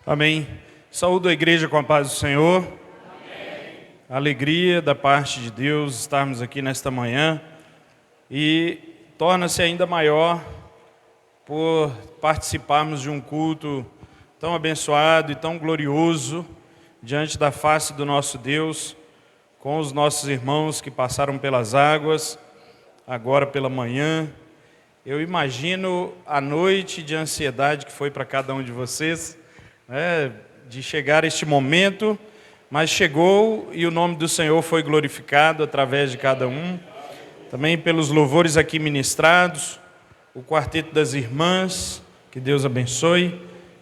Amém. Saúdo a igreja com a paz do Senhor. Amém. Alegria da parte de Deus estarmos aqui nesta manhã e torna-se ainda maior por participarmos de um culto tão abençoado e tão glorioso diante da face do nosso Deus, com os nossos irmãos que passaram pelas águas, agora pela manhã. Eu imagino a noite de ansiedade que foi para cada um de vocês, de chegar este momento, mas chegou e o nome do Senhor foi glorificado através de cada um, também pelos louvores aqui ministrados, o quarteto das irmãs, que Deus abençoe,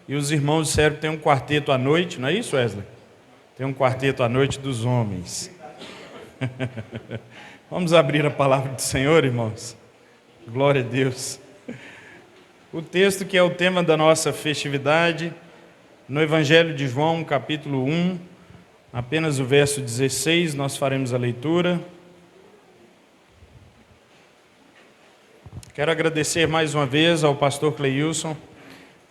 e os irmãos disseram que tem um quarteto à noite, não é isso, Wesley? Tem um quarteto à noite dos homens. Vamos abrir a palavra do Senhor, irmãos? Glória a Deus. O texto que é o tema da nossa festividade, no Evangelho de João, capítulo 1, apenas o verso 16, nós faremos a leitura. Quero agradecer mais uma vez ao pastor Cleilson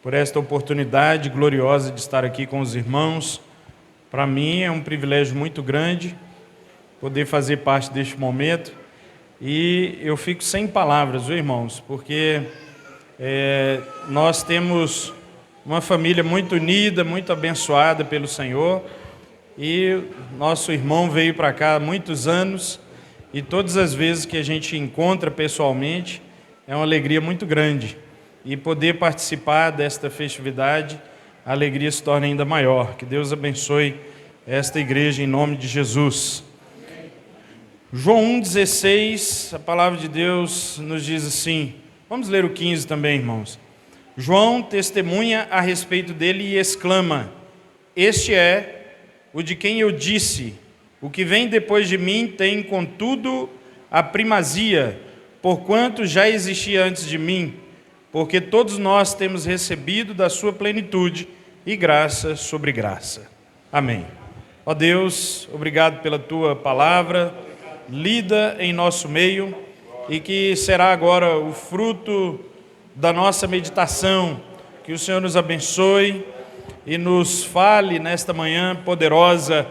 por esta oportunidade gloriosa de estar aqui com os irmãos. Para mim é um privilégio muito grande poder fazer parte deste momento e eu fico sem palavras, viu, irmãos, porque nós temos uma família muito unida, muito abençoada pelo Senhor, e nosso irmão veio para cá há muitos anos, e todas as vezes que a gente encontra pessoalmente, é uma alegria muito grande, e poder participar desta festividade, a alegria se torna ainda maior. Que Deus abençoe esta igreja em nome de Jesus. João 1,16, a palavra de Deus nos diz assim, vamos ler o 15 também, irmãos. João testemunha a respeito dele e exclama: este é o de quem eu disse, o que vem depois de mim tem, contudo, a primazia, porquanto já existia antes de mim, porque todos nós temos recebido da sua plenitude e graça sobre graça. Amém. Ó Deus, obrigado pela tua palavra, lida em nosso meio, e que será agora o fruto da nossa meditação. Que o Senhor nos abençoe e nos fale nesta manhã poderosa,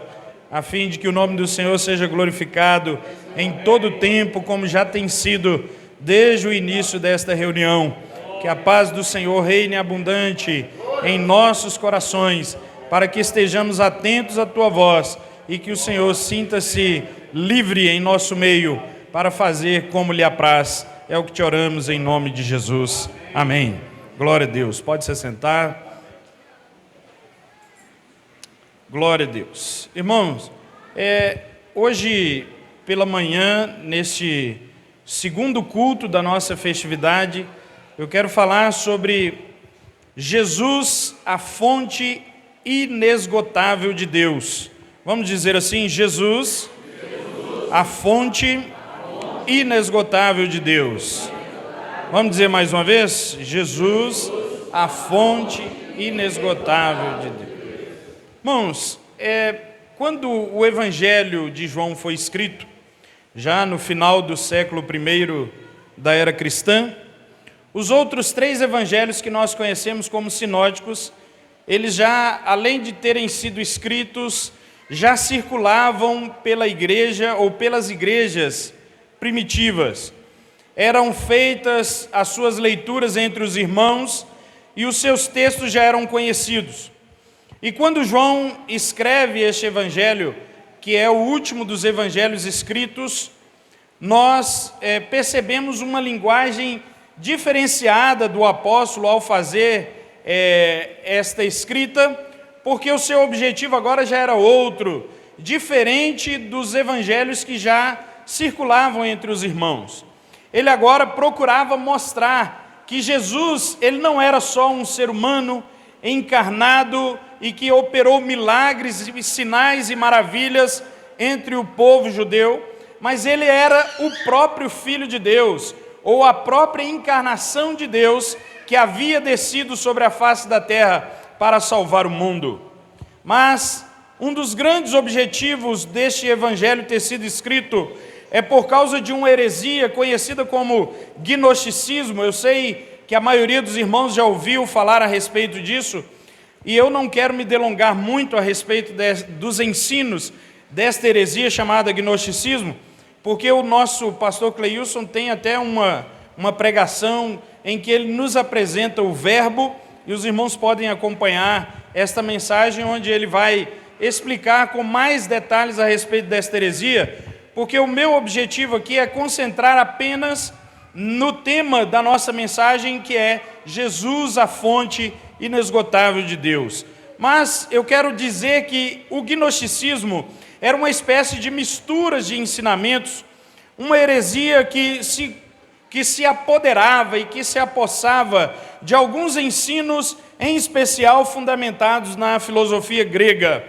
a fim de que o nome do Senhor seja glorificado em todo o tempo, como já tem sido desde o início desta reunião. Que a paz do Senhor reine abundante em nossos corações, para que estejamos atentos à tua voz e que o Senhor sinta-se livre em nosso meio para fazer como lhe apraz. É o que te oramos em nome de Jesus. Amém. Glória a Deus. Pode se sentar. Glória a Deus. Irmãos, hoje pela manhã, neste segundo culto da nossa festividade, eu quero falar sobre Jesus, a fonte inesgotável de Deus. Vamos dizer assim, Jesus, a fonte inesgotável de Deus. Vamos dizer mais uma vez? Jesus, a fonte inesgotável de Deus. Irmãos, quando o Evangelho de João foi escrito, já no final do século I da era cristã, os outros 3 evangelhos que nós conhecemos como sinóticos, eles já, além de terem sido escritos, já circulavam pela igreja ou pelas igrejas primitivas. Eram feitas as suas leituras entre os irmãos e os seus textos já eram conhecidos. E quando João escreve este evangelho, que é o último dos evangelhos escritos, nós percebemos uma linguagem diferenciada do apóstolo ao fazer esta escrita, porque o seu objetivo agora já era outro, diferente dos evangelhos que já circulavam entre os irmãos. Ele agora procurava mostrar que Jesus, ele não era só um ser humano encarnado e que operou milagres, sinais e maravilhas entre o povo judeu, mas ele era o próprio Filho de Deus, ou a própria encarnação de Deus, que havia descido sobre a face da terra para salvar o mundo. Mas um dos grandes objetivos deste evangelho ter sido escrito é por causa de uma heresia conhecida como gnosticismo. Eu sei que a maioria dos irmãos já ouviu falar a respeito disso, e eu não quero me delongar muito a respeito dos ensinos desta heresia chamada gnosticismo, porque o nosso pastor Cleilson tem até uma pregação em que ele nos apresenta o verbo, e os irmãos podem acompanhar esta mensagem, onde ele vai explicar com mais detalhes a respeito desta heresia, porque o meu objetivo aqui é concentrar apenas no tema da nossa mensagem, que é Jesus, a fonte inesgotável de Deus. Mas eu quero dizer que o gnosticismo era uma espécie de misturas de ensinamentos, uma heresia que se apoderava e que se apossava de alguns ensinos, em especial fundamentados na filosofia grega.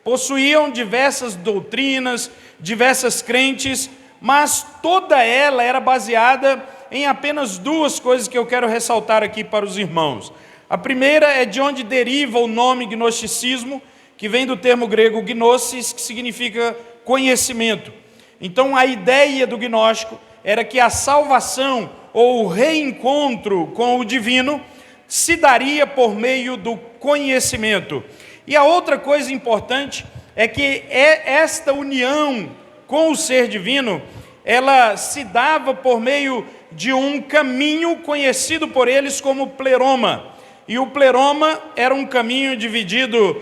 Possuíam diversas doutrinas, diversas crentes, mas toda ela era baseada em apenas duas coisas que eu quero ressaltar aqui para os irmãos. A primeira é de onde deriva o nome gnosticismo, que vem do termo grego gnosis, que significa conhecimento. Então a ideia do gnóstico era que a salvação ou o reencontro com o divino se daria por meio do conhecimento. E a outra coisa importante é que esta união com o ser divino, ela se dava por meio de um caminho conhecido por eles como pleroma. E o pleroma era um caminho dividido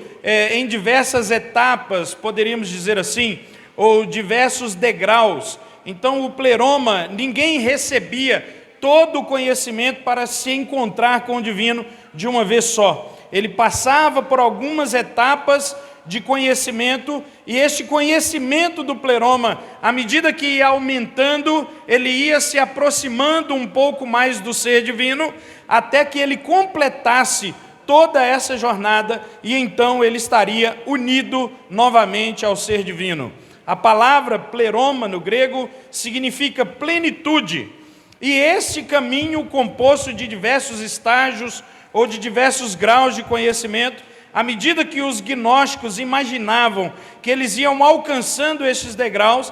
em diversas etapas, poderíamos dizer assim, ou diversos degraus. Então o pleroma, ninguém recebia todo o conhecimento para se encontrar com o divino de uma vez só. Ele passava por algumas etapas de conhecimento, e este conhecimento do pleroma, à medida que ia aumentando, ele ia se aproximando um pouco mais do ser divino, até que ele completasse toda essa jornada, e então ele estaria unido novamente ao ser divino. A palavra pleroma no grego significa plenitude, e esse caminho composto de diversos estágios ou de diversos graus de conhecimento, à medida que os gnósticos imaginavam que eles iam alcançando esses degraus,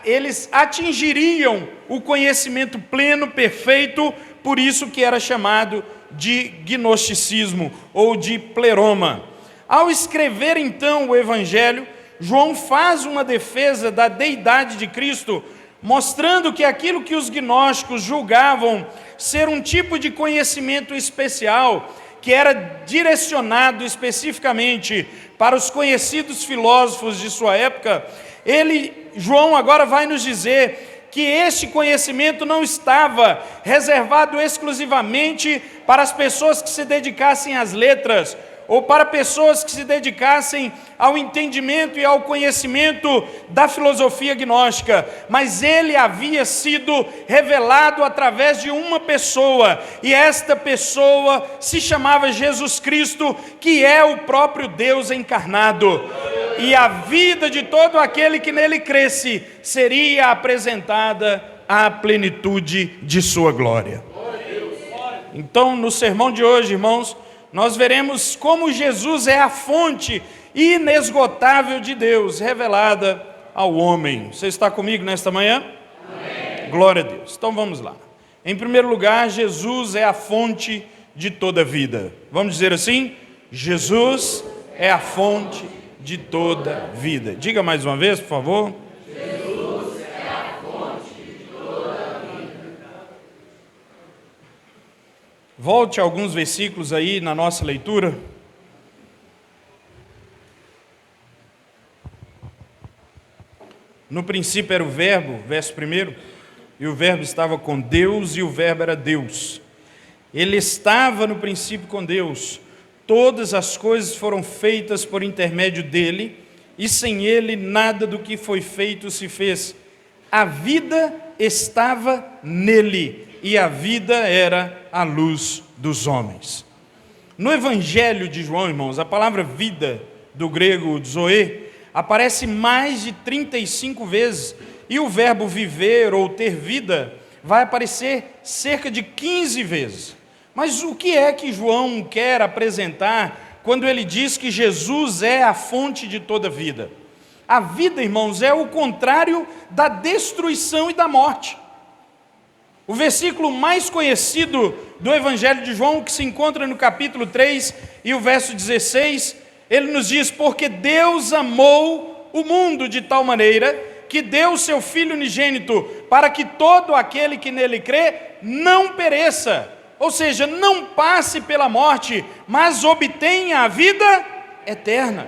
eles atingiriam o conhecimento pleno, perfeito, por isso que era chamado de gnosticismo ou de pleroma. Ao escrever então o Evangelho, João faz uma defesa da deidade de Cristo, mostrando que aquilo que os gnósticos julgavam ser um tipo de conhecimento especial, que era direcionado especificamente para os conhecidos filósofos de sua época, João agora vai nos dizer que este conhecimento não estava reservado exclusivamente para as pessoas que se dedicassem às letras, ou para pessoas que se dedicassem ao entendimento e ao conhecimento da filosofia gnóstica, mas ele havia sido revelado através de uma pessoa, e esta pessoa se chamava Jesus Cristo, que é o próprio Deus encarnado, e a vida de todo aquele que nele cresce seria apresentada à plenitude de sua glória. Então, no sermão de hoje, irmãos, nós veremos como Jesus é a fonte inesgotável de Deus, revelada ao homem. Você está comigo nesta manhã? Amém. Glória a Deus. Então vamos lá. Em primeiro lugar, Jesus é a fonte de toda vida. Vamos dizer assim? Jesus é a fonte de toda vida. Diga mais uma vez, por favor. Jesus é a fonte de toda vida. Volte alguns versículos aí na nossa leitura. No princípio era o verbo, verso 1, e o verbo estava com Deus, e o verbo era Deus. Ele estava no princípio com Deus. Todas as coisas foram feitas por intermédio dele, e sem ele nada do que foi feito se fez. A vida estava nele, e a vida era a luz dos homens. No Evangelho de João, irmãos, a palavra vida, do grego zoe, aparece mais de 35 vezes, e o verbo viver ou ter vida vai aparecer cerca de 15 vezes. Mas o que é que João quer apresentar quando ele diz que Jesus é a fonte de toda vida? A vida, irmãos, é o contrário da destruição e da morte. O versículo mais conhecido do Evangelho de João, que se encontra no capítulo 3 e o verso 16, ele nos diz: porque Deus amou o mundo de tal maneira que deu o seu Filho unigênito, para que todo aquele que nele crê não pereça, ou seja, não passe pela morte, mas obtenha a vida eterna.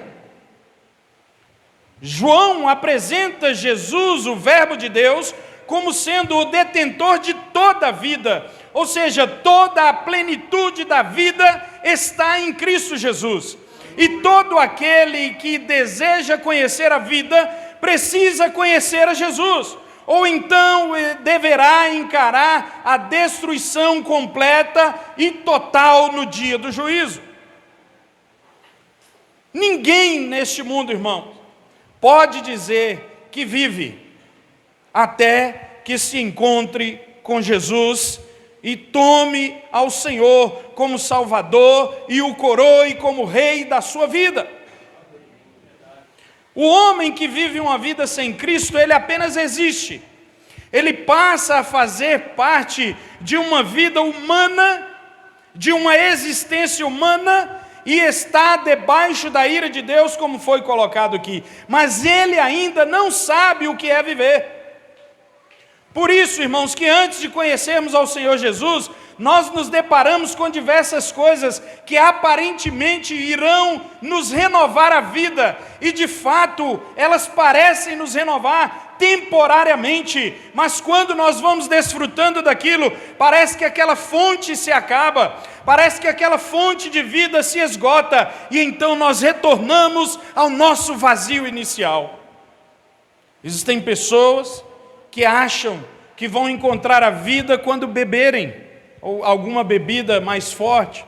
João apresenta Jesus, o Verbo de Deus, como sendo o detentor de toda a vida, ou seja, toda a plenitude da vida está em Cristo Jesus. E todo aquele que deseja conhecer a vida, precisa conhecer a Jesus, ou então deverá encarar a destruição completa e total no dia do juízo. Ninguém neste mundo, irmãos, pode dizer que vive até que se encontre com Jesus e tome ao Senhor como Salvador e o coroe como Rei da sua vida. O homem que vive uma vida sem Cristo, ele apenas existe. Ele passa a fazer parte de uma vida humana, de uma existência humana, e está debaixo da ira de Deus, como foi colocado aqui. Mas ele ainda não sabe o que é viver. Por isso, irmãos, que antes de conhecermos ao Senhor Jesus, nós nos deparamos com diversas coisas que aparentemente irão nos renovar a vida, e de fato elas parecem nos renovar temporariamente, mas quando nós vamos desfrutando daquilo, parece que aquela fonte se acaba, parece que aquela fonte de vida se esgota, e então nós retornamos ao nosso vazio inicial. Existem pessoas que acham que vão encontrar a vida quando beberem ou alguma bebida mais forte.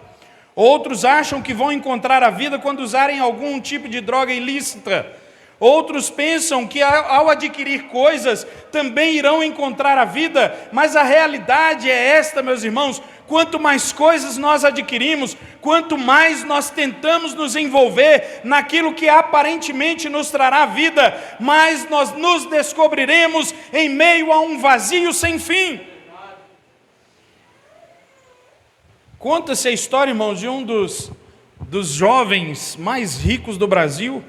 Outros acham que vão encontrar a vida quando usarem algum tipo de droga ilícita. Outros pensam que ao adquirir coisas também irão encontrar a vida, mas a realidade é esta, meus irmãos: quanto mais coisas nós adquirimos, quanto mais nós tentamos nos envolver naquilo que aparentemente nos trará vida, mais nós nos descobriremos em meio a um vazio sem fim. Conta-se a história, irmãos, de um dos jovens mais ricos do Brasil,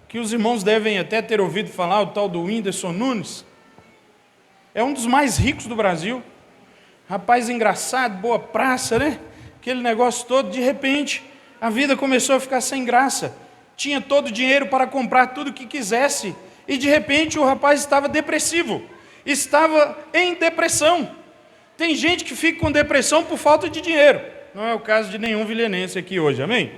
que os irmãos devem até ter ouvido falar, o tal do Whindersson Nunes. É um dos mais ricos do Brasil. Rapaz engraçado, boa praça, né? Aquele negócio todo. De repente, a vida começou a ficar sem graça. Tinha todo o dinheiro para comprar tudo o que quisesse. E de repente o rapaz estava depressivo. Estava em depressão. Tem gente que fica com depressão por falta de dinheiro. Não é o caso de nenhum vilhenense aqui hoje, amém?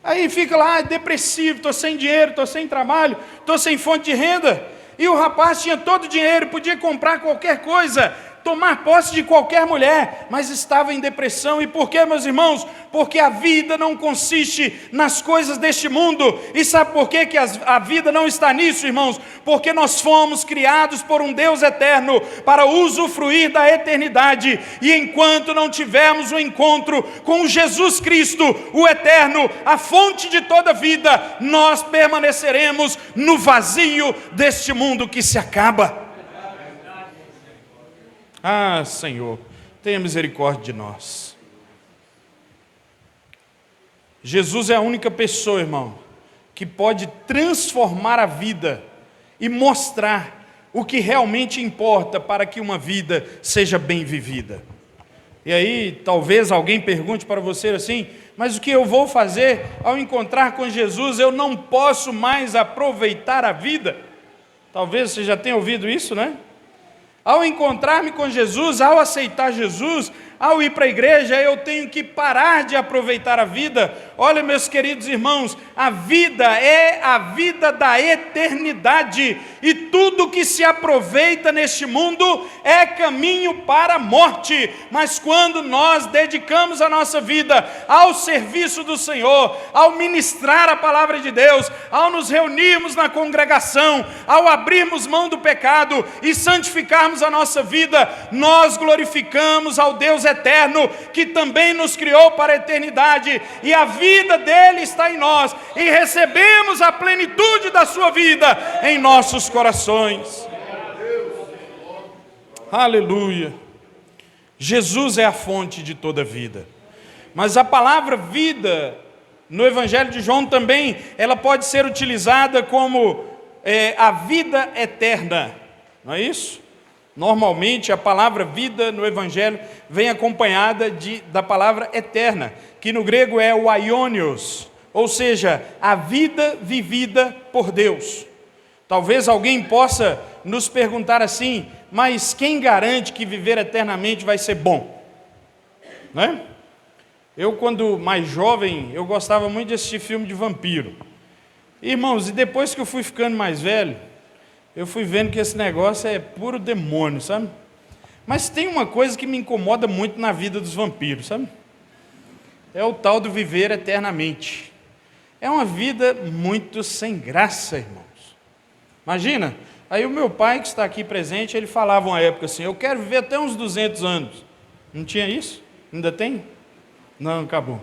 Aí fica lá, depressivo, estou sem dinheiro, estou sem trabalho, estou sem fonte de renda. E o rapaz tinha todo o dinheiro, podia comprar qualquer coisa, tomar posse de qualquer mulher, mas estava em depressão. E por quê, meus irmãos? Porque a vida não consiste nas coisas deste mundo. E sabe por quê que a vida não está nisso, irmãos? Porque nós fomos criados por um Deus eterno para usufruir da eternidade. E enquanto não tivermos o encontro com Jesus Cristo, o eterno, a fonte de toda vida, nós permaneceremos no vazio deste mundo que se acaba. Ah, Senhor, tenha misericórdia de nós. Jesus é a única pessoa, irmão, que pode transformar a vida e mostrar o que realmente importa para que uma vida seja bem vivida. E aí, talvez alguém pergunte para você assim: mas o que eu vou fazer ao encontrar com Jesus? Eu não posso mais aproveitar a vida. Talvez você já tenha ouvido isso, né? Ao encontrar-me com Jesus, ao aceitar Jesus, ao ir para a igreja, eu tenho que parar de aproveitar a vida. Olha, meus queridos irmãos, a vida é a vida da eternidade, e tudo que se aproveita neste mundo é caminho para a morte. Mas quando nós dedicamos a nossa vida ao serviço do Senhor, ao ministrar a palavra de Deus, ao nos reunirmos na congregação, ao abrirmos mão do pecado e santificarmos a nossa vida, nós glorificamos ao Deus eterno, que também nos criou para a eternidade, e a vida dele está em nós, e recebemos a plenitude da sua vida em nossos corações. Aleluia. Jesus é a fonte de toda vida. Mas a palavra vida, no Evangelho de João também, ela pode ser utilizada como a vida eterna. Não é isso? Normalmente a palavra vida no Evangelho vem acompanhada da palavra eterna, que no grego é o aionios, ou seja, a vida vivida por Deus. Talvez alguém possa nos perguntar assim, mas quem garante que viver eternamente vai ser bom? Não é? Eu, quando mais jovem, eu gostava muito de assistir filme de vampiro. Irmãos, e depois que eu fui ficando mais velho, eu fui vendo que esse negócio é puro demônio, sabe? Mas tem uma coisa que me incomoda muito na vida dos vampiros, sabe? É o tal do viver eternamente. É uma vida muito sem graça, irmãos. Imagina, aí o meu pai que está aqui presente, ele falava uma época assim, eu quero viver até uns 200 anos. Não tinha isso? Ainda tem? Não, acabou.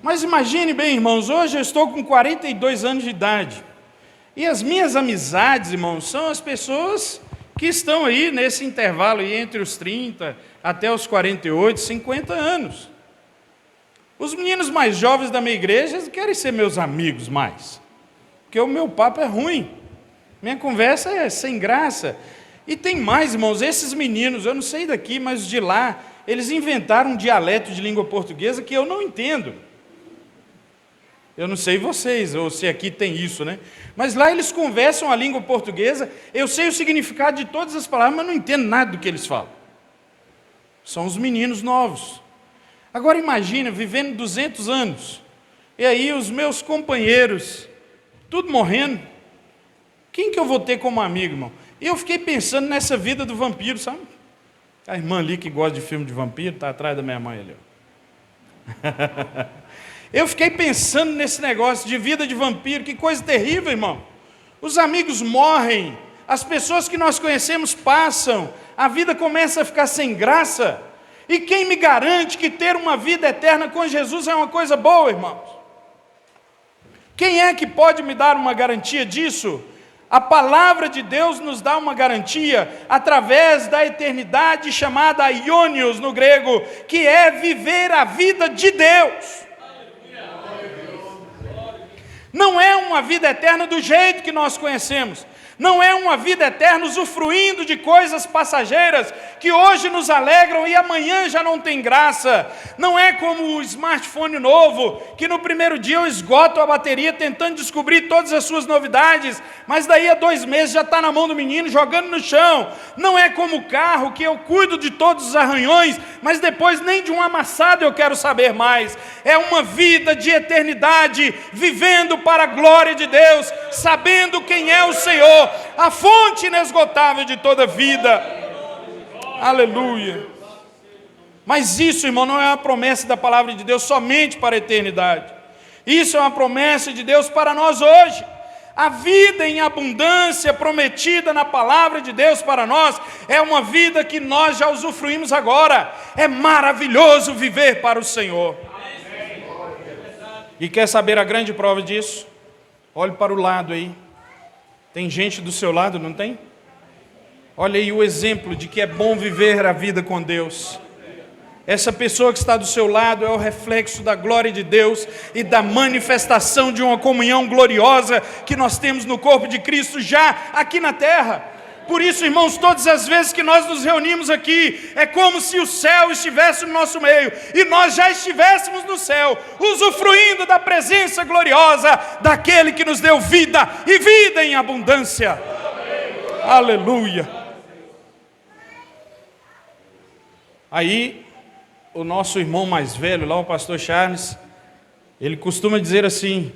Mas imagine bem, irmãos, hoje eu estou com 42 anos de idade. E as minhas amizades, irmãos, são as pessoas que estão aí nesse intervalo aí entre os 30 até os 48, 50 anos. Os meninos mais jovens da minha igreja querem ser meus amigos mais, porque o meu papo é ruim, minha conversa é sem graça. E tem mais, irmãos, esses meninos, eu não sei daqui, mas de lá, eles inventaram um dialeto de língua portuguesa que eu não entendo. Eu não sei vocês, ou se aqui tem isso, né? Mas lá eles conversam a língua portuguesa, eu sei o significado de todas as palavras, mas não entendo nada do que eles falam. São os meninos novos. Agora imagina, vivendo 200 anos, e aí os meus companheiros, tudo morrendo, quem que eu vou ter como amigo, irmão? E eu fiquei pensando nessa vida do vampiro, sabe? A irmã ali que gosta de filme de vampiro, está atrás da minha mãe ali, ó. Eu fiquei pensando nesse negócio de vida de vampiro, que coisa terrível, irmão. Os amigos morrem, as pessoas que nós conhecemos passam, a vida começa a ficar sem graça. E quem me garante que ter uma vida eterna com Jesus é uma coisa boa, irmãos? Quem é que pode me dar uma garantia disso? A palavra de Deus nos dá uma garantia através da eternidade chamada aionios no grego, que é viver a vida de Deus. Não é uma vida eterna do jeito que nós conhecemos. Não é uma vida eterna usufruindo de coisas passageiras que hoje nos alegram e amanhã já não tem graça. Não é como o smartphone novo, que no primeiro dia eu esgoto a bateria tentando descobrir todas as suas novidades, mas daí a 2 meses já está na mão do menino jogando no chão. Não é como o carro que eu cuido de todos os arranhões, mas depois nem de um amassado eu quero saber mais. É uma vida de eternidade, vivendo para a glória de Deus, sabendo quem é o Senhor, a fonte inesgotável de toda vida. Aleluia. Mas isso, irmão, não é uma promessa da palavra de Deus somente para a eternidade. Isso é uma promessa de Deus para nós hoje. A vida em abundância prometida na palavra de Deus para nós é uma vida que nós já usufruímos agora. É maravilhoso viver para o Senhor. E quer saber a grande prova disso? Olhe para o lado aí. Tem gente do seu lado, não tem? Olha aí o exemplo de que é bom viver a vida com Deus. Essa pessoa que está do seu lado é o reflexo da glória de Deus e da manifestação de uma comunhão gloriosa que nós temos no corpo de Cristo já aqui na terra. Por isso, irmãos, todas as vezes que nós nos reunimos aqui, é como se o céu estivesse no nosso meio, e nós já estivéssemos no céu, usufruindo da presença gloriosa daquele que nos deu vida, e vida em abundância. Aleluia. Aí, o nosso irmão mais velho, lá o pastor Charles, ele costuma dizer assim,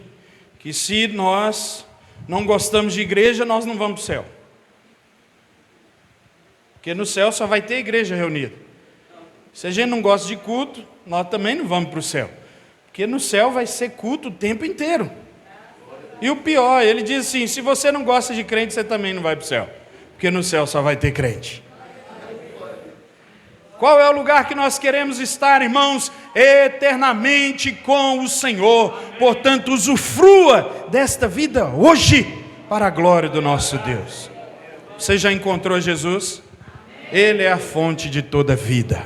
que se nós não gostamos de igreja, nós não vamos para o céu. Porque no céu só vai ter igreja reunida. Se a gente não gosta de culto, nós também não vamos para o céu. Porque no céu vai ser culto o tempo inteiro. E o pior, ele diz assim, se você não gosta de crente, você também não vai para o céu. Porque no céu só vai ter crente. Qual é o lugar que nós queremos estar, irmãos? Eternamente com o Senhor. Portanto, usufrua desta vida hoje, para a glória do nosso Deus. Você já encontrou Jesus? Ele é a fonte de toda vida.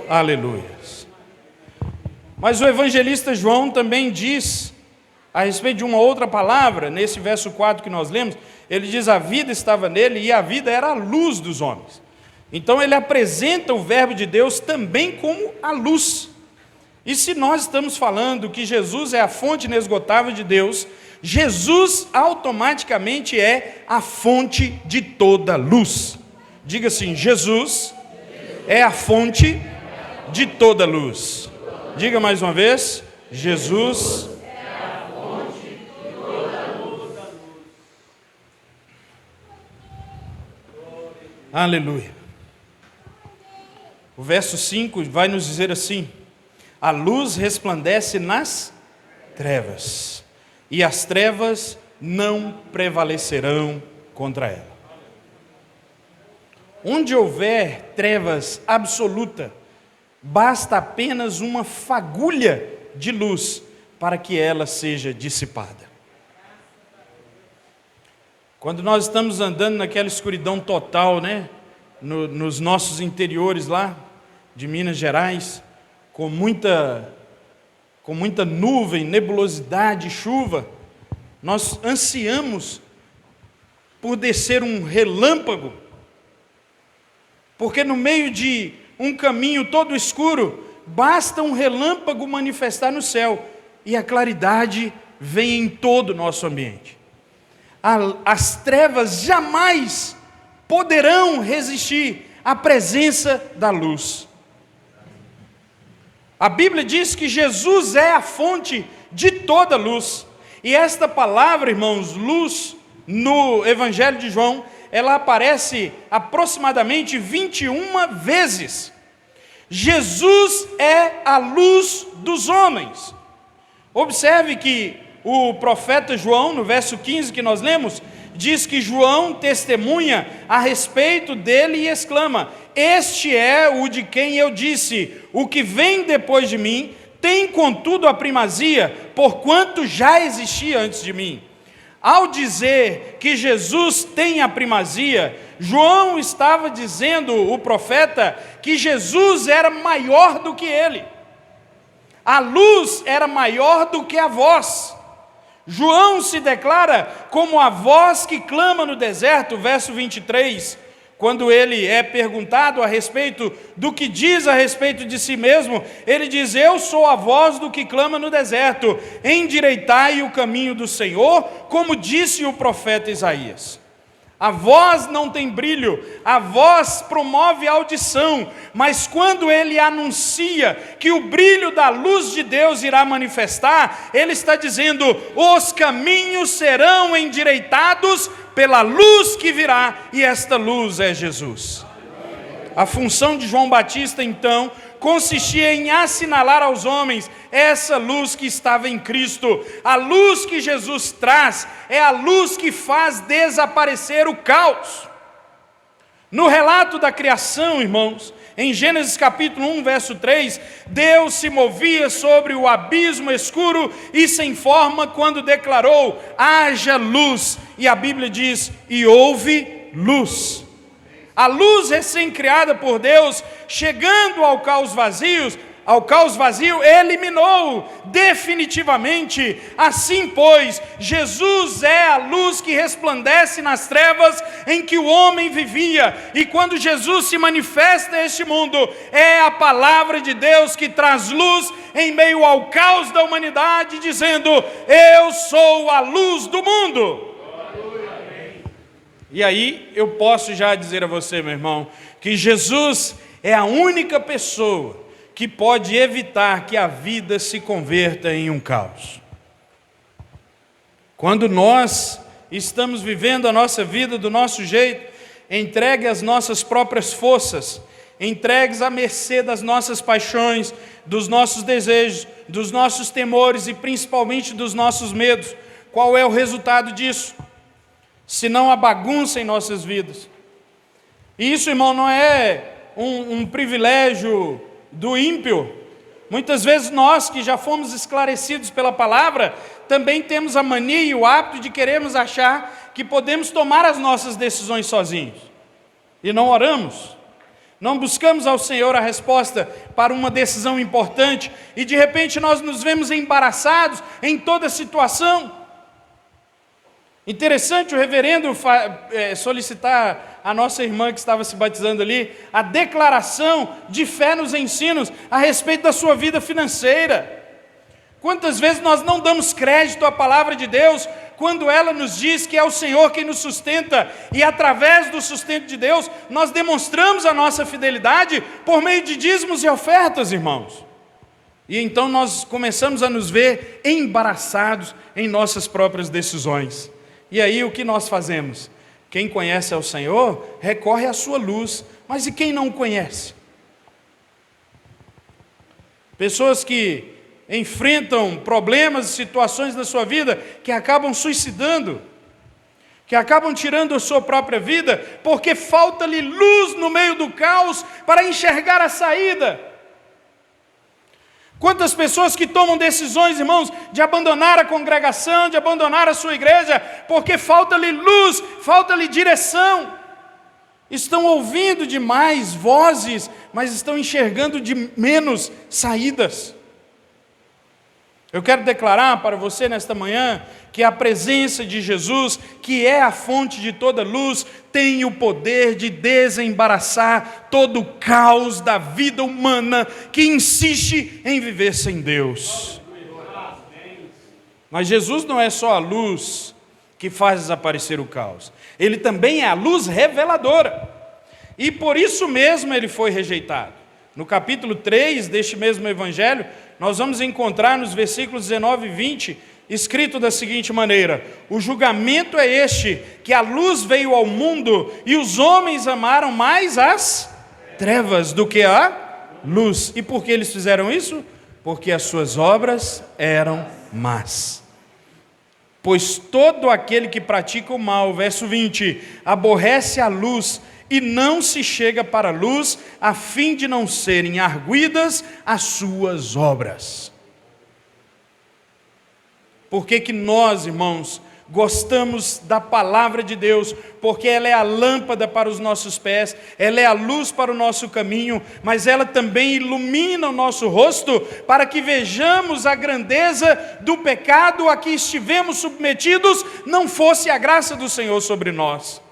Aleluia. Mas o evangelista João também diz, a respeito de uma outra palavra, nesse verso 4 que nós lemos, ele diz: a vida estava nele e a vida era a luz dos homens. Então ele apresenta o verbo de Deus também como a luz. E se nós estamos falando que Jesus é a fonte inesgotável de Deus, Jesus automaticamente é a fonte de toda luz. Diga assim: Jesus é a fonte de toda luz. Diga mais uma vez: Jesus é a fonte de toda luz. Aleluia. O verso 5 vai nos dizer assim: a luz resplandece nas trevas, e as trevas não prevalecerão contra ela. Onde houver trevas absoluta, basta apenas uma fagulha de luz para que ela seja dissipada. Quando nós estamos andando naquela escuridão total, nos nossos interiores lá de Minas Gerais, com muita nuvem, nebulosidade, chuva, nós ansiamos por descer um relâmpago, porque no meio de um caminho todo escuro, basta um relâmpago manifestar no céu, e a claridade vem em todo o nosso ambiente. As trevas jamais poderão resistir à presença da luz. A Bíblia diz que Jesus é a fonte de toda luz. E esta palavra, irmãos, luz, no Evangelho de João, ela aparece aproximadamente 21 vezes. Jesus é a luz dos homens. Observe que o profeta João, no verso 15 que nós lemos, diz que João testemunha a respeito dele e exclama: este é o de quem eu disse, o que vem depois de mim tem contudo a primazia, porquanto já existia antes de mim. Ao dizer que Jesus tem a primazia, João estava dizendo, o profeta, que Jesus era maior do que ele. A luz era maior do que a voz. João se declara como a voz que clama no deserto, verso 23, quando ele é perguntado a respeito do que diz a respeito de si mesmo, ele diz: eu sou a voz do que clama no deserto, endireitai o caminho do Senhor, como disse o profeta Isaías. A voz não tem brilho, a voz promove a audição, mas quando ele anuncia que o brilho da luz de Deus irá manifestar, ele está dizendo: os caminhos serão endireitados pela luz que virá, e esta luz é Jesus. A função de João Batista, então, consistia em assinalar aos homens essa luz que estava em Cristo. A luz que Jesus traz é a luz que faz desaparecer o caos. No relato da criação, irmãos, em Gênesis capítulo 1, verso 3, Deus se movia sobre o abismo escuro e sem forma quando declarou: haja luz, e a Bíblia diz: e houve luz. A luz recém-criada por Deus, chegando ao caos vazio, eliminou definitivamente. Assim, pois, Jesus é a luz que resplandece nas trevas em que o homem vivia, e quando Jesus se manifesta a este mundo, é a palavra de Deus que traz luz em meio ao caos da humanidade, dizendo: eu sou a luz do mundo. E aí eu posso já dizer a você, meu irmão, que Jesus é a única pessoa que pode evitar que a vida se converta em um caos. Quando nós estamos vivendo a nossa vida do nosso jeito, entregue às nossas próprias forças, entregues à mercê das nossas paixões, dos nossos desejos, dos nossos temores e principalmente dos nossos medos, qual é o resultado disso? Senão a bagunça em nossas vidas. E isso, irmão, não é um privilégio do ímpio. Muitas vezes nós que já fomos esclarecidos pela palavra, também temos a mania e o hábito de querermos achar que podemos tomar as nossas decisões sozinhos. e não oramos. Não buscamos ao Senhor a resposta para uma decisão importante e de repente nós nos vemos embaraçados em toda situação. Interessante o reverendo solicitar a nossa irmã que estava se batizando ali a declaração de fé nos ensinos a respeito da sua vida financeira. Quantas vezes nós não damos crédito à palavra de Deus quando ela nos diz que é o Senhor quem nos sustenta, e através do sustento de Deus, nós demonstramos a nossa fidelidade por meio de dízimos e ofertas, irmãos. E então nós começamos a nos ver embaraçados em nossas próprias decisões. E aí o que nós fazemos? Quem conhece ao Senhor, recorre à sua luz, mas e quem não o conhece? Pessoas que enfrentam problemas e situações na sua vida que acabam suicidando, que acabam tirando a sua própria vida, porque falta-lhe luz no meio do caos para enxergar a saída. Quantas pessoas que tomam decisões, irmãos, de abandonar a congregação, de abandonar a sua igreja, porque falta-lhe luz, falta-lhe direção. Estão ouvindo demais vozes, mas estão enxergando de menos saídas. Eu quero declarar para você nesta manhã que a presença de Jesus, que é a fonte de toda luz, tem o poder de desembaraçar todo o caos da vida humana que insiste em viver sem Deus. Mas Jesus não é só a luz que faz desaparecer o caos, Ele também é a luz reveladora. E por isso mesmo Ele foi rejeitado. No capítulo 3 deste mesmo evangelho, nós vamos encontrar nos versículos 19 e 20, escrito da seguinte maneira: o julgamento é este, que a luz veio ao mundo, e os homens amaram mais as trevas do que a luz. E por que eles fizeram isso? Porque as suas obras eram más. Pois todo aquele que pratica o mal, verso 20, aborrece a luz e não se chega para a luz, a fim de não serem arguidas as suas obras. Por que nós, irmãos, gostamos da palavra de Deus? Porque ela é a lâmpada para os nossos pés, ela é a luz para o nosso caminho, mas ela também ilumina o nosso rosto, para que vejamos a grandeza do pecado a que estivemos submetidos, não fosse a graça do Senhor sobre nós.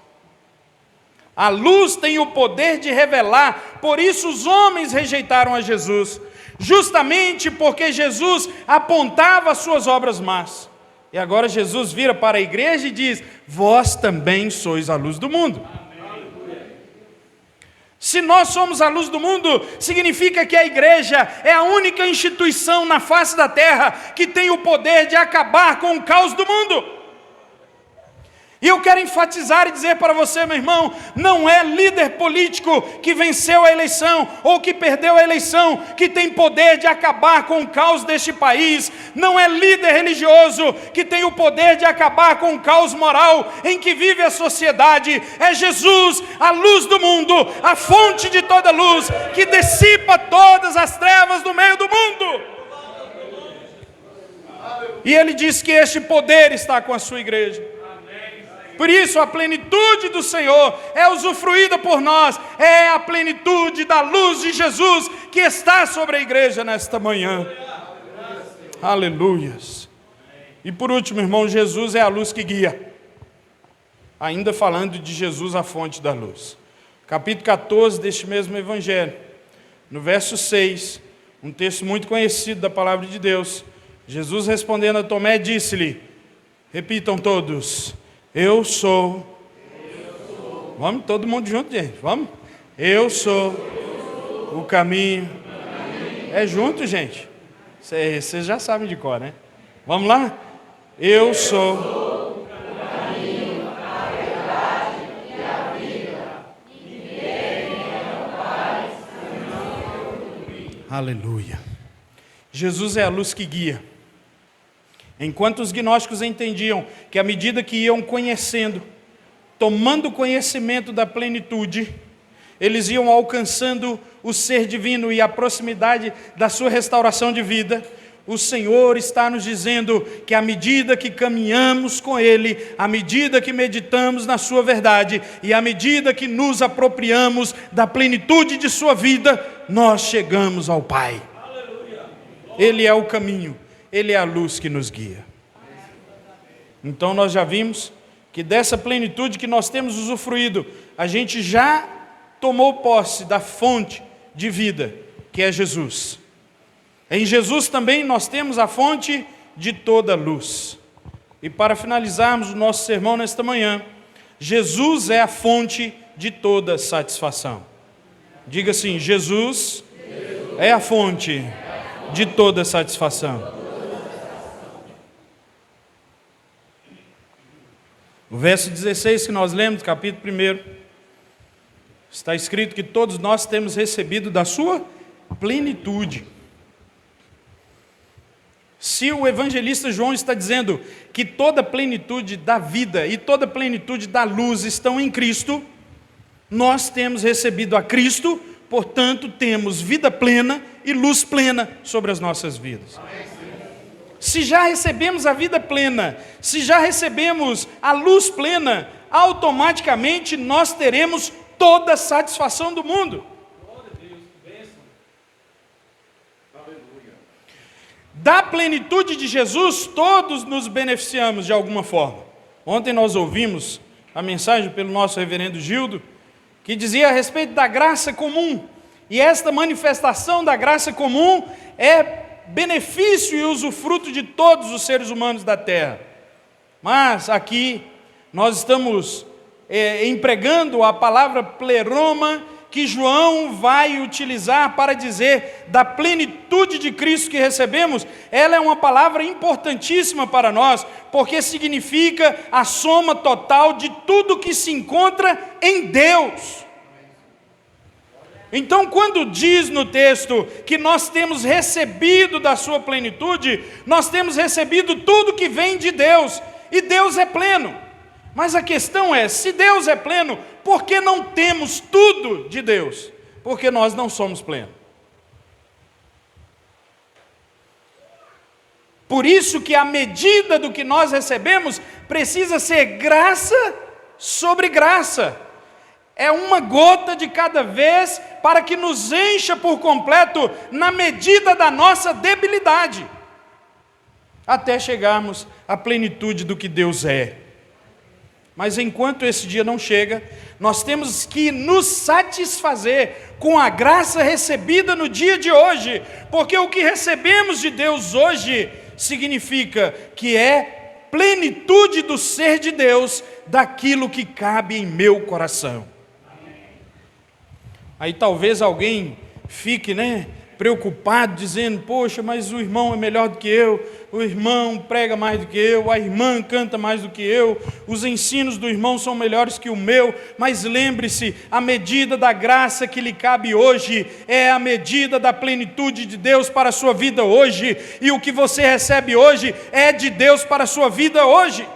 A luz tem o poder de revelar, por isso os homens rejeitaram a Jesus, justamente porque Jesus apontava as suas obras más. E agora Jesus vira para a igreja e diz: vós também sois a luz do mundo. Se nós somos a luz do mundo, significa que a igreja é a única instituição na face da terra que tem o poder de acabar com o caos do mundo. E eu quero enfatizar e dizer para você, meu irmão, não é líder político que venceu a eleição ou que perdeu a eleição que tem poder de acabar com o caos deste país. Não é líder religioso que tem o poder de acabar com o caos moral em que vive a sociedade. É Jesus, a luz do mundo, a fonte de toda luz, que dissipa todas as trevas do meio do mundo. E Ele diz que este poder está com a sua igreja. Por isso a plenitude do Senhor é usufruída por nós, é a plenitude da luz de Jesus que está sobre a igreja nesta manhã. Aleluias. E por último, irmão, Jesus é a luz que guia. Ainda falando de Jesus, a fonte da luz. Capítulo 14 deste mesmo evangelho, no verso 6, um texto muito conhecido da palavra de Deus. Jesus respondendo a Tomé disse-lhe, repitam todos: eu sou. Vamos, todo mundo junto, gente. Vamos. Eu sou o caminho. É junto, gente. Vocês já sabem de cor, né? Vamos lá? Eu sou o caminho, a verdade e a vida. Ninguém é o Pai senão por mim. Aleluia. Jesus é a luz que guia. Enquanto os gnósticos entendiam que à medida que iam conhecendo, tomando conhecimento da plenitude, eles iam alcançando o ser divino e a proximidade da sua restauração de vida, o Senhor está nos dizendo que à medida que caminhamos com Ele, à medida que meditamos na sua verdade e à medida que nos apropriamos da plenitude de sua vida, nós chegamos ao Pai. Ele é o caminho, Ele é a luz que nos guia. Então nós já vimos que dessa plenitude que nós temos usufruído, a gente já tomou posse da fonte de vida, que é Jesus. Em Jesus também nós temos a fonte de toda luz. E para finalizarmos o nosso sermão nesta manhã, Jesus é a fonte de toda satisfação. Diga assim: Jesus é a fonte de toda satisfação. O verso 16 que nós lemos, capítulo 1, está escrito que todos nós temos recebido da sua plenitude. Se o evangelista João está dizendo que toda a plenitude da vida e toda a plenitude da luz estão em Cristo, nós temos recebido a Cristo, portanto temos vida plena e luz plena sobre as nossas vidas. Se já recebemos a vida plena, se já recebemos a luz plena, automaticamente nós teremos toda a satisfação do mundo. Da plenitude de Jesus, todos nos beneficiamos de alguma forma. Ontem nós ouvimos a mensagem pelo nosso reverendo Gildo, que dizia a respeito da graça comum. E esta manifestação da graça comum é benefício e usufruto de todos os seres humanos da terra. Mas aqui nós estamos empregando a palavra pleroma, que João vai utilizar para dizer da plenitude de Cristo que recebemos. Ela é uma palavra importantíssima para nós, porque significa a soma total de tudo que se encontra em Deus. Então, quando diz no texto que nós temos recebido da sua plenitude, nós temos recebido tudo que vem de Deus, e Deus é pleno. Mas a questão é, se Deus é pleno, por que não temos tudo de Deus? Porque nós não somos plenos. Por isso que a medida do que nós recebemos precisa ser graça sobre graça. É uma gota de cada vez para que nos encha por completo na medida da nossa debilidade, até chegarmos à plenitude do que Deus é. Mas enquanto esse dia não chega, nós temos que nos satisfazer com a graça recebida no dia de hoje, porque o que recebemos de Deus hoje significa que é plenitude do ser de Deus, daquilo que cabe em meu coração. Aí talvez alguém fique, preocupado, dizendo: poxa, mas o irmão é melhor do que eu, o irmão prega mais do que eu, a irmã canta mais do que eu, os ensinos do irmão são melhores que o meu. Mas lembre-se, a medida da graça que lhe cabe hoje é a medida da plenitude de Deus para a sua vida hoje, e o que você recebe hoje é de Deus para a sua vida hoje.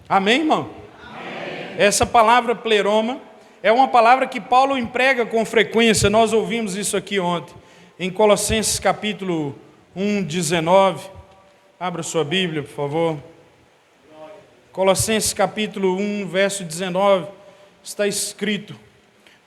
Amém, irmão? Amém. Essa palavra pleroma é uma palavra que Paulo emprega com frequência. Nós ouvimos isso aqui ontem, em Colossenses capítulo 1, 19. Abra sua Bíblia, por favor. Colossenses capítulo 1, verso 19, está escrito: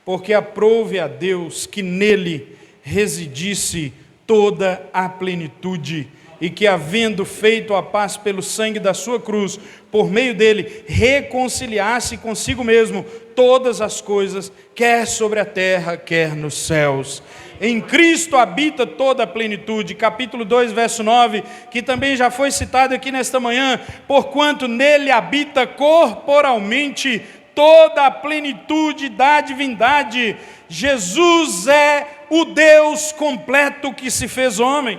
porque aprouve a Deus que nele residisse toda a plenitude, e que, havendo feito a paz pelo sangue da sua cruz, por meio dele reconciliasse consigo mesmo todas as coisas, quer sobre a terra, quer nos céus. Em Cristo habita toda a plenitude. Capítulo 2, verso 9, que também já foi citado aqui nesta manhã: porquanto nele habita corporalmente toda a plenitude da divindade. Jesus é o Deus completo que se fez homem.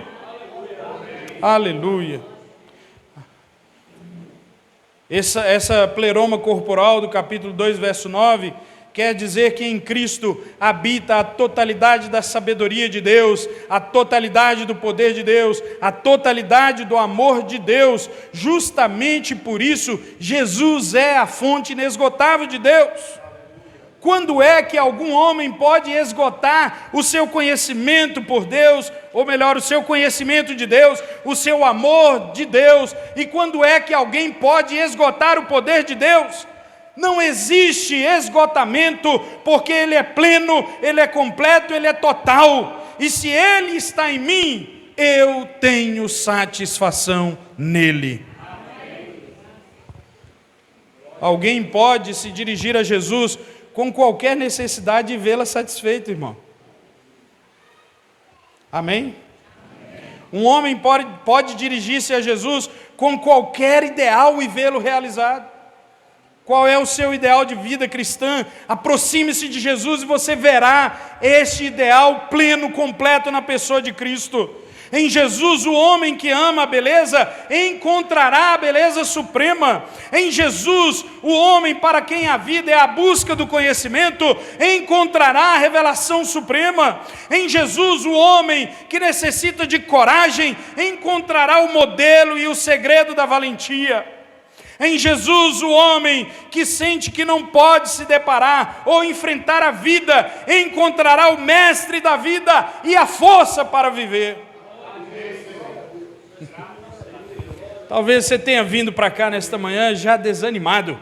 Aleluia. Essa pleroma corporal do capítulo 2, verso 9, quer dizer que em Cristo habita a totalidade da sabedoria de Deus, a totalidade do poder de Deus, a totalidade do amor de Deus. Justamente por isso, Jesus é a fonte inesgotável de Deus. Quando é que algum homem pode esgotar o seu conhecimento por Deus, ou melhor, o seu conhecimento de Deus, o seu amor de Deus? E quando é que alguém pode esgotar o poder de Deus? Não existe esgotamento, porque Ele é pleno, Ele é completo, Ele é total. E se Ele está em mim, eu tenho satisfação nele. Alguém pode se dirigir a Jesus com qualquer necessidade e vê-la satisfeita, irmão. Amém? Um homem pode dirigir-se a Jesus com qualquer ideal e vê-lo realizado. Qual é o seu ideal de vida cristã? Aproxime-se de Jesus e você verá este ideal pleno, completo na pessoa de Cristo. Em Jesus, o homem que ama a beleza encontrará a beleza suprema. Em Jesus, o homem para quem a vida é a busca do conhecimento encontrará a revelação suprema. Em Jesus, o homem que necessita de coragem encontrará o modelo e o segredo da valentia. Em Jesus, o homem que sente que não pode se deparar ou enfrentar a vida encontrará o mestre da vida e a força para viver. Talvez você tenha vindo para cá nesta manhã já desanimado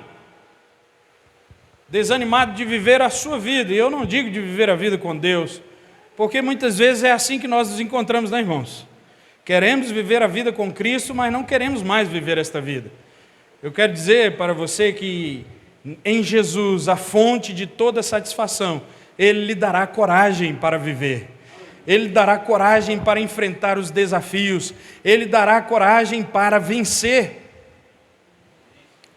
de viver a sua vida. E eu não digo de viver a vida com Deus, porque muitas vezes é assim que nós nos encontramos, né, irmãos? Queremos viver a vida com Cristo, mas não queremos mais viver esta vida. Eu quero dizer para você que em Jesus, a fonte de toda satisfação, Ele lhe dará coragem para viver. Ele dará coragem para enfrentar os desafios. Ele dará coragem para vencer.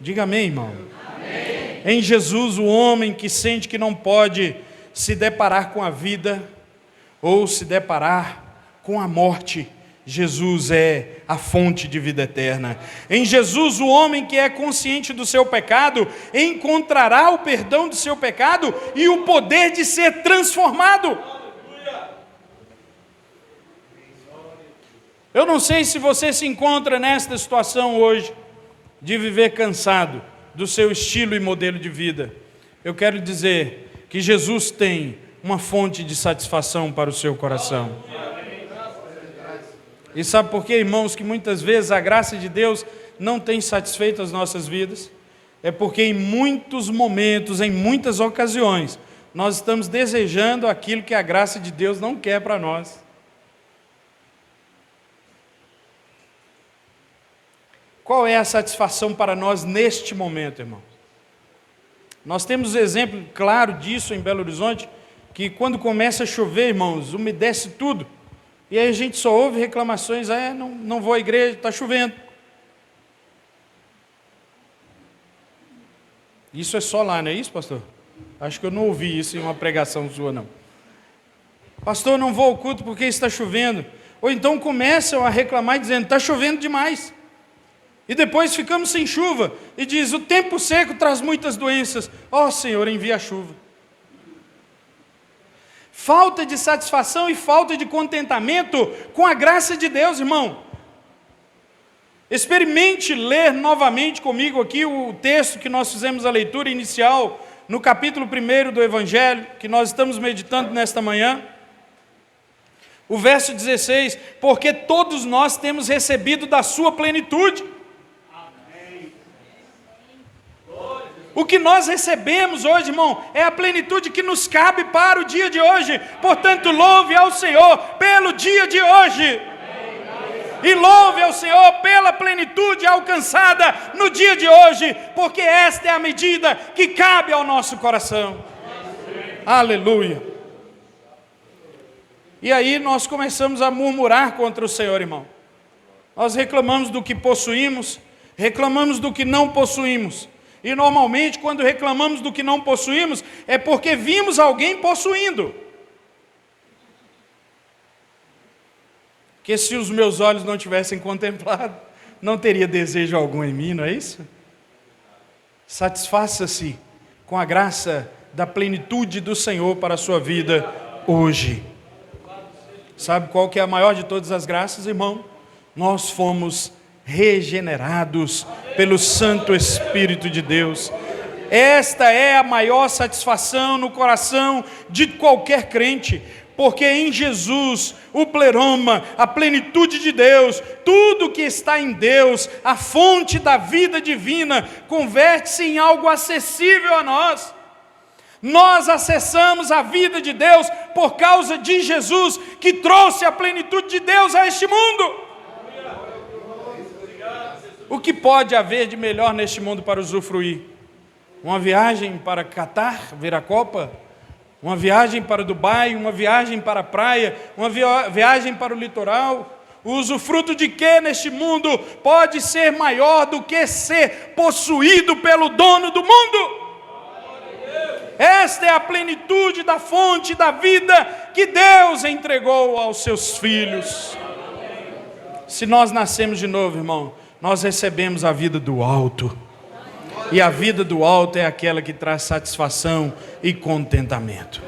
Diga amém, irmão. Amém. Em Jesus, o homem que sente que não pode se deparar com a vida ou se deparar com a morte, Jesus é a fonte de vida eterna. Em Jesus, o homem que é consciente do seu pecado encontrará o perdão do seu pecado e o poder de ser transformado. Eu não sei se você se encontra nesta situação hoje, de viver cansado do seu estilo e modelo de vida. Eu quero dizer que Jesus tem uma fonte de satisfação para o seu coração. E sabe por quê, irmãos, que muitas vezes a graça de Deus não tem satisfeito as nossas vidas? É porque em muitos momentos, em muitas ocasiões, nós estamos desejando aquilo que a graça de Deus não quer para nós. Qual é a satisfação para nós neste momento, irmão? Nós temos exemplo claro disso em Belo Horizonte, que quando começa a chover, irmãos, umedece tudo, e aí a gente só ouve reclamações, não vou à igreja, está chovendo. Isso é só lá, não é isso, pastor? Acho que eu não ouvi isso em uma pregação sua, não. Pastor, não vou ao culto porque está chovendo. Ou então começam a reclamar dizendo, está chovendo demais. E depois ficamos sem chuva, e diz, o tempo seco traz muitas doenças. Ó Senhor, envia a chuva. Falta de satisfação e falta de contentamento com a graça de Deus, irmão. Experimente ler novamente comigo aqui o texto que nós fizemos a leitura inicial, no capítulo 1 do Evangelho, que nós estamos meditando nesta manhã. O verso 16, porque todos nós temos recebido da sua plenitude. O que nós recebemos hoje, irmão, é a plenitude que nos cabe para o dia de hoje. Portanto, louve ao Senhor pelo dia de hoje. E louve ao Senhor pela plenitude alcançada no dia de hoje, porque esta é a medida que cabe ao nosso coração. Aleluia. E aí nós começamos a murmurar contra o Senhor, irmão. Nós reclamamos do que possuímos, reclamamos do que não possuímos. E normalmente, quando reclamamos do que não possuímos, é porque vimos alguém possuindo. Que se os meus olhos não tivessem contemplado, não teria desejo algum em mim, não é isso? Satisfaça-se com a graça da plenitude do Senhor para a sua vida hoje. Sabe qual que é a maior de todas as graças, irmão? Nós fomos regenerados pelo Santo Espírito de Deus. Esta é a maior satisfação no coração de qualquer crente, porque em Jesus, o pleroma, a plenitude de Deus, tudo que está em Deus, a fonte da vida divina, converte-se em algo acessível a nós. Nós acessamos a vida de Deus por causa de Jesus, que trouxe a plenitude de Deus a este mundo. O que pode haver de melhor neste mundo para usufruir? Uma viagem para Catar, ver a Copa? Uma viagem para Dubai? Uma viagem para a praia? Uma viagem para o litoral? O usufruto de que neste mundo pode ser maior do que ser possuído pelo dono do mundo? Esta é a plenitude da fonte da vida que Deus entregou aos seus filhos. Se nós nascemos de novo, irmão, nós recebemos a vida do alto. E a vida do alto é aquela que traz satisfação e contentamento.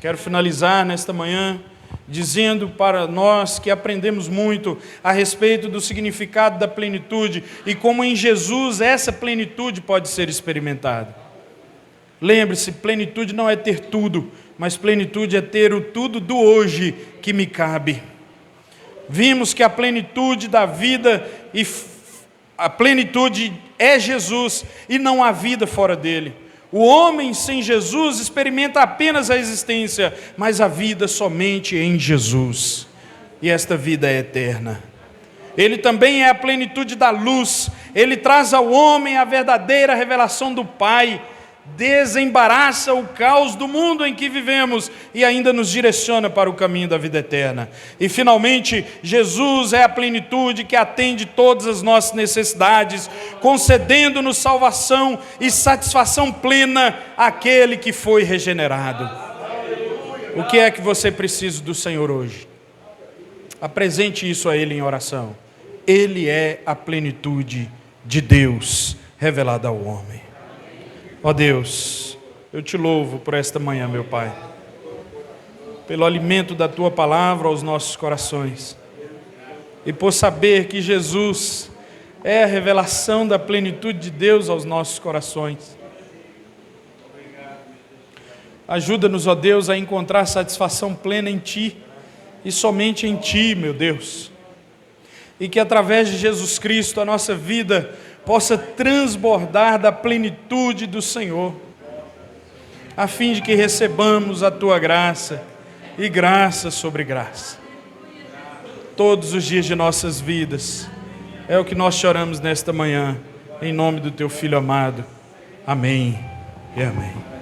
Quero finalizar nesta manhã dizendo para nós que aprendemos muito a respeito do significado da plenitude e como em Jesus essa plenitude pode ser experimentada. Lembre-se, plenitude não é ter tudo, mas plenitude é ter o tudo do hoje que me cabe. Vimos que a plenitude da vida e a plenitude é Jesus e não há vida fora dele. O homem sem Jesus experimenta apenas a existência, mas a vida somente em Jesus. E esta vida é eterna. Ele também é a plenitude da luz. Ele traz ao homem a verdadeira revelação do Pai. Desembaraça o caos do mundo em que vivemos e ainda nos direciona para o caminho da vida eterna. E finalmente, Jesus é a plenitude que atende todas as nossas necessidades, concedendo-nos salvação e satisfação plena àquele que foi regenerado. O que é que você precisa do Senhor hoje? Apresente isso a Ele em oração. Ele é a plenitude de Deus revelada ao homem. Ó Deus, eu te louvo por esta manhã, meu Pai, pelo alimento da Tua palavra aos nossos corações, e por saber que Jesus é a revelação da plenitude de Deus aos nossos corações. Ajuda-nos, ó Deus, a encontrar satisfação plena em Ti, e somente em Ti, meu Deus, e que através de Jesus Cristo a nossa vida possa transbordar da plenitude do Senhor, a fim de que recebamos a Tua graça e graça sobre graça, todos os dias de nossas vidas. É o que nós choramos nesta manhã, em nome do Teu Filho amado. Amém e amém.